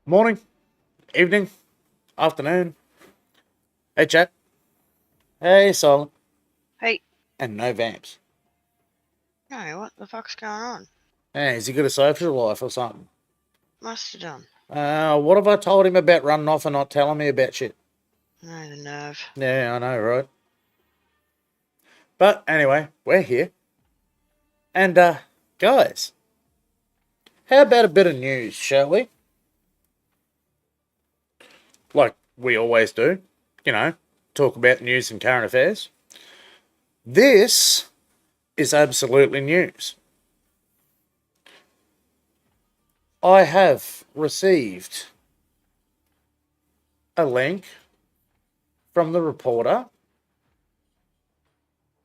Morning, evening, afternoon. Hey, chat. Hey, Silent. Hey, And no vamps. no, what the fuck's going on? Hey, has he got a social life or something? Must have done. What have I told him about running off and not telling me about shit? No, the nerve. Yeah, I know, right? But anyway, we're here. And, guys, how about a bit of news, shall we? Like we always do. You know, talk about news and current affairs. This is absolutely news. I have received a link from the reporter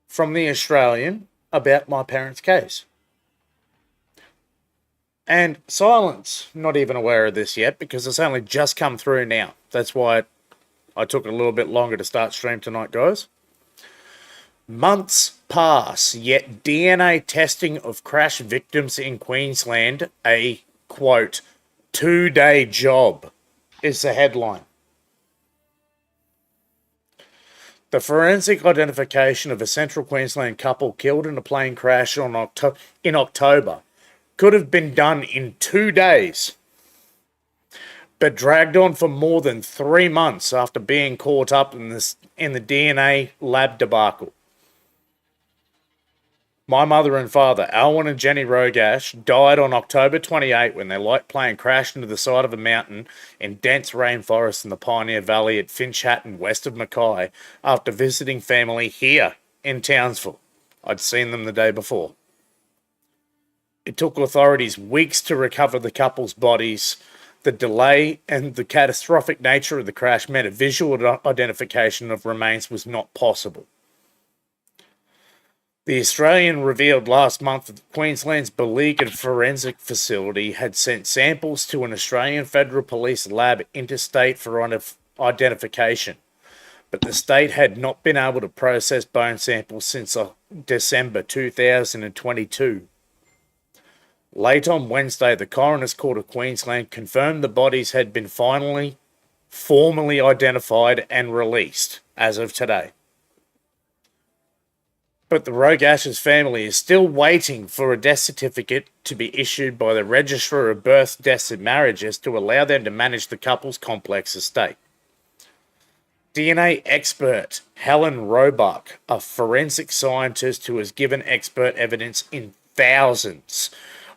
from the Australian about my parents' case. And Silence, not even aware of this yet because it's only just come through now. That's why I took a little bit longer to start stream tonight, guys. Months pass, yet DNA testing of crash victims in Queensland, a, quote, 2-day job, is the headline. The forensic identification of a central Queensland couple killed in a plane crash in October could have been done in 2 days, but dragged on for more than 3 months after being caught up in the DNA lab debacle. My mother and father, Alwyn and Jenny Rogash, died on October 28 when their light plane crashed into the side of a mountain in dense rainforest in the Pioneer Valley at Finch Hatton, west of Mackay, after visiting family here in Townsville. I'd seen them the day before. It took authorities weeks to recover the couple's bodies. The delay and the catastrophic nature of the crash meant a visual identification of remains was not possible. The Australian revealed last month that Queensland's beleaguered forensic facility had sent samples to an Australian Federal Police lab interstate for identification, but the state had not been able to process bone samples since December 2022. Late on Wednesday, the Coroner's Court of Queensland confirmed the bodies had been formally identified and released as of today. But the Rogash's family is still waiting for a death certificate to be issued by the Registrar of Births, Deaths and Marriages to allow them to manage the couple's complex estate. DNA expert Helen Roebuck, a forensic scientist who has given expert evidence in thousands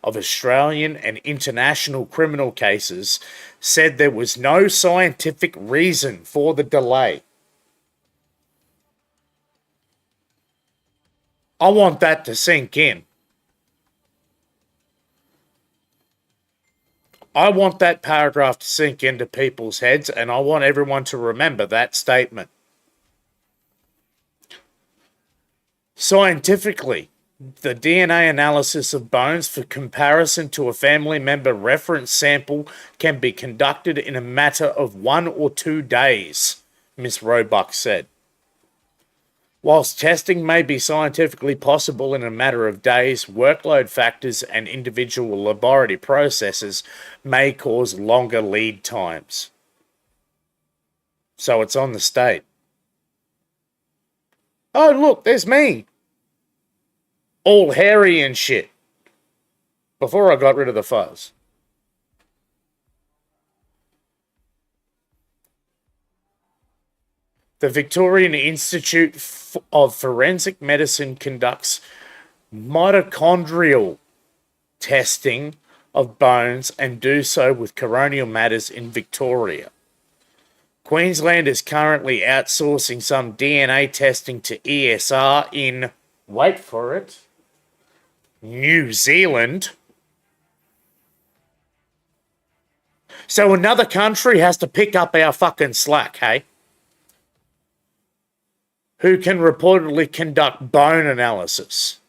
of Australian and international criminal cases, said there was no scientific reason for the delay. I want that to sink in. I want that paragraph to sink into people's heads, and I want everyone to remember that statement. Scientifically, the DNA analysis of bones for comparison to a family member reference sample can be conducted in a matter of 1 or 2 days, Ms. Roebuck said. Whilst testing may be scientifically possible in a matter of days, workload factors and individual laboratory processes may cause longer lead times. So it's on the state. Oh, look, there's me. All hairy and shit. Before I got rid of the fuzz. The Victorian Institute of Forensic Medicine conducts mitochondrial testing of bones and do so with coronial matters in Victoria. Queensland is currently outsourcing some DNA testing to ESR in, wait for it, New Zealand. So another country has to pick up our fucking slack, hey? Who can reportedly conduct bone analysis.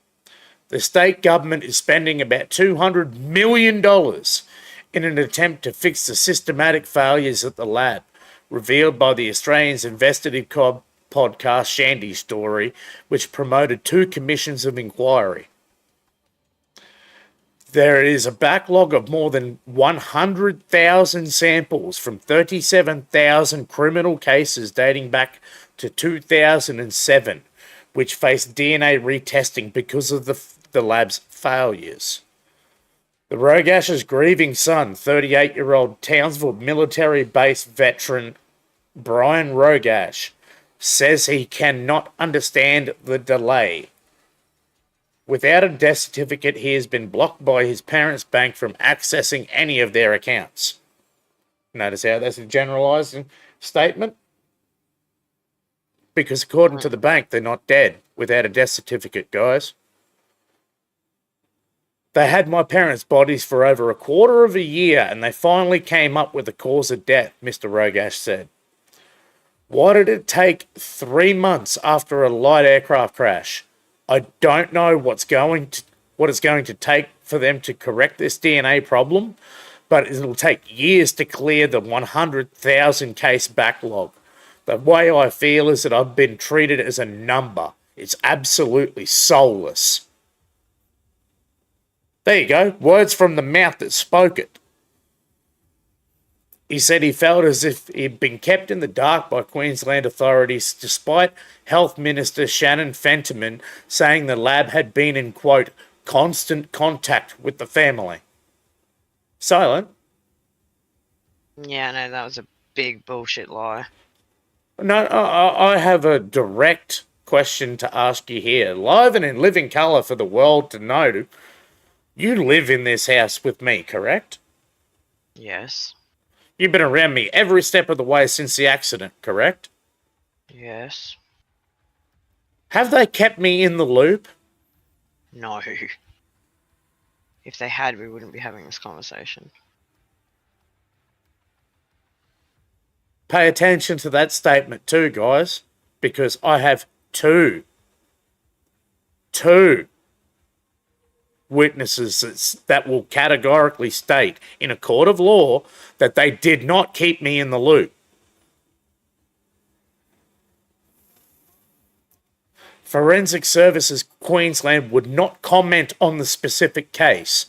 The state government is spending about $200 million in an attempt to fix the systematic failures at the lab, revealed by the Australian's investigative podcast Shandy Story, which promoted 2 commissions of inquiry. There is a backlog of more than 100,000 samples from 37,000 criminal cases dating back to 2007, which faced DNA retesting because of the lab's failures. The Rogash's grieving son, 38-year-old Townsville military base veteran Brian Rogash, says he cannot understand the delay. Without a death certificate, he has been blocked by his parents' bank from accessing any of their accounts. Notice how that's a generalised statement? Because according to the bank, they're not dead without a death certificate, guys. They had my parents' bodies for over a quarter of a year and they finally came up with the cause of death, Mr. Rogash said. Why did it take 3 months after a light aircraft crash? I don't know what it's going to take for them to correct this DNA problem, but it'll take years to clear the 100,000 case backlog. The way I feel is that I've been treated as a number. It's absolutely soulless. There you go. Words from the mouth that spoke it. He said he felt as if he'd been kept in the dark by Queensland authorities despite Health Minister Shannon Fentiman saying the lab had been in, quote, constant contact with the family. Silent? Yeah, no, that was a big bullshit lie. No, I have a direct question to ask you here, live and in living colour for the world to know. You live in this house with me, correct? Yes. You've been around me every step of the way since the accident, correct? Yes. Have they kept me in the loop? No. If they had, we wouldn't be having this conversation. Pay attention to that statement too, guys, because I have two witnesses that will categorically state in a court of law that they did not keep me in the loop. Forensic Services Queensland would not comment on the specific case,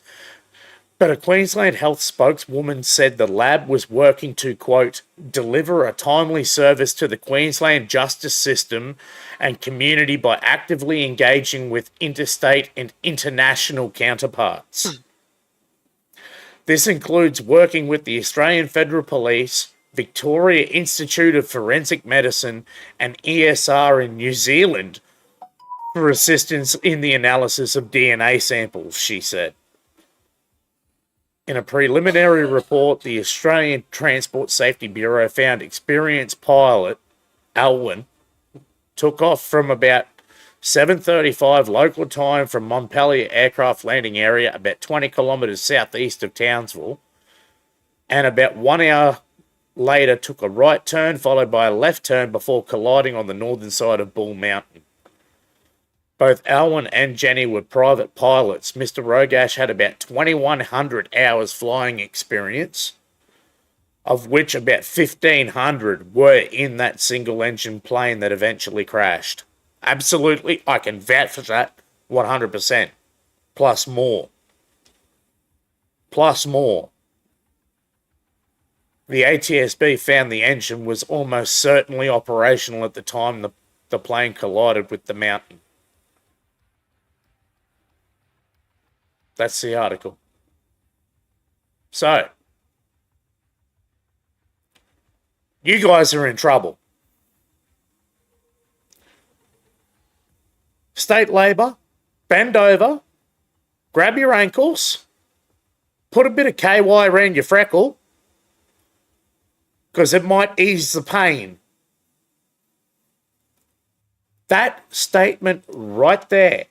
but a Queensland Health spokeswoman said the lab was working to, quote, deliver a timely service to the Queensland justice system and community by actively engaging with interstate and international counterparts. This includes working with the Australian Federal Police, Victoria Institute of Forensic Medicine, and ESR in New Zealand for assistance in the analysis of DNA samples, she said. In a preliminary report, the Australian Transport Safety Bureau found experienced pilot Alwyn took off from about 7:35 local time from Montpellier Aircraft Landing Area, about 20 kilometres southeast of Townsville, and about 1 hour later took a right turn followed by a left turn before colliding on the northern side of Bull Mountain. Both Alwyn and Jenny were private pilots. Mr. Rogash had about 2,100 hours flying experience, of which about 1,500 were in that single-engine plane that eventually crashed. Absolutely, I can vouch for that 100%. Plus more. Plus more. The ATSB found the engine was almost certainly operational at the time the plane collided with the mountain. That's the article. So, you guys are in trouble. State Labor, bend over, grab your ankles, put a bit of KY around your freckle, because it might ease the pain. That statement right there.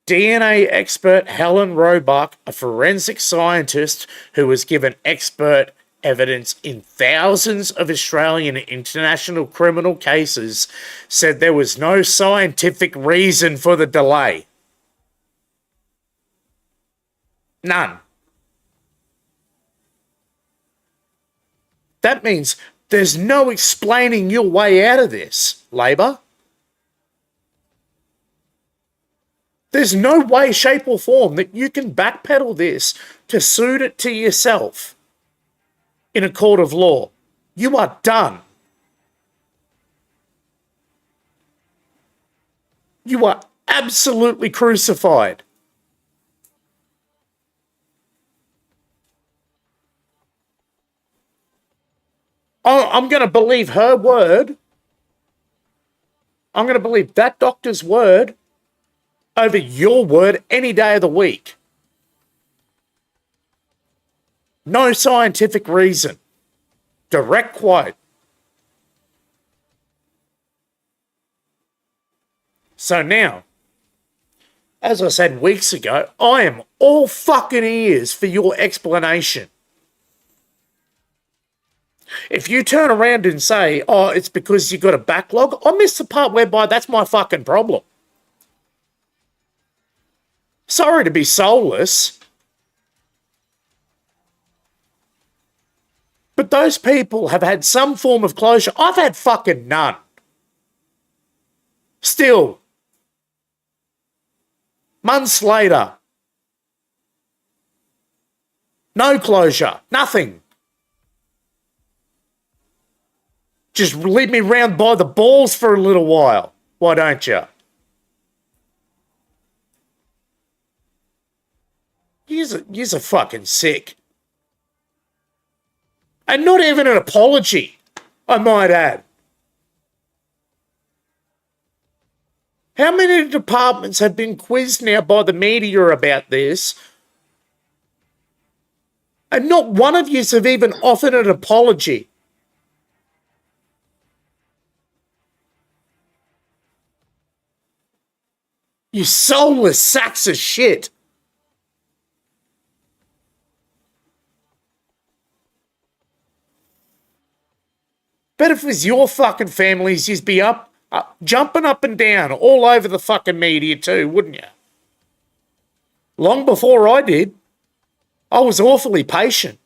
DNA expert Helen Roebuck, a forensic scientist who was given expert evidence in thousands of Australian and international criminal cases, said there was no scientific reason for the delay. None. That means there's no explaining your way out of this, Labor. There's no way, shape, or form that you can backpedal this to suit it to yourself in a court of law. You are done. You are absolutely crucified. I'm going to believe her word. I'm going to believe that doctor's word over your word any day of the week. No scientific reason. Direct quote. So now, as I said weeks ago, I am all fucking ears for your explanation. If you turn around and say, oh, it's because you got a backlog, I missed the part whereby that's my fucking problem. Sorry to be soulless, but those people have had some form of closure. I've had fucking none. Still, months later, no closure, nothing. Just leave me round by the balls for a little while. Why don't you? You're fucking sick. And not even an apology, I might add. How many departments have been quizzed now by the media about this? And not one of you have even offered an apology. You soulless sacks of shit. Bet if it was your fucking families, you'd be jumping up and down all over the fucking media too, wouldn't you? Long before I did, I was awfully patient.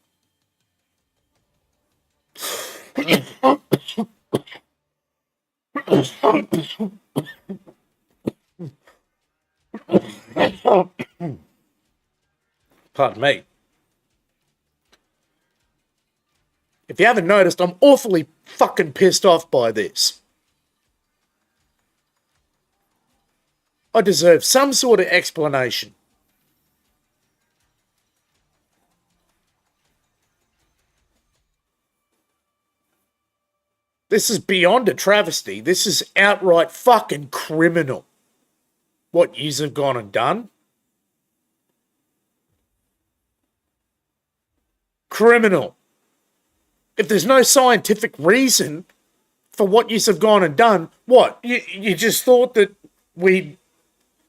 Pardon me. If you haven't noticed, I'm awfully fucking pissed off by this. I deserve some sort of explanation. This is beyond a travesty. This is outright fucking criminal. What yous have gone and done? Criminal. If there's no scientific reason for what yous have gone and done, what? You just thought that we'd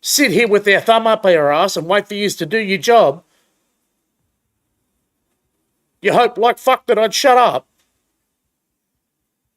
sit here with our thumb up our ass and wait for yous to do your job? You hope like fuck that I'd shut up?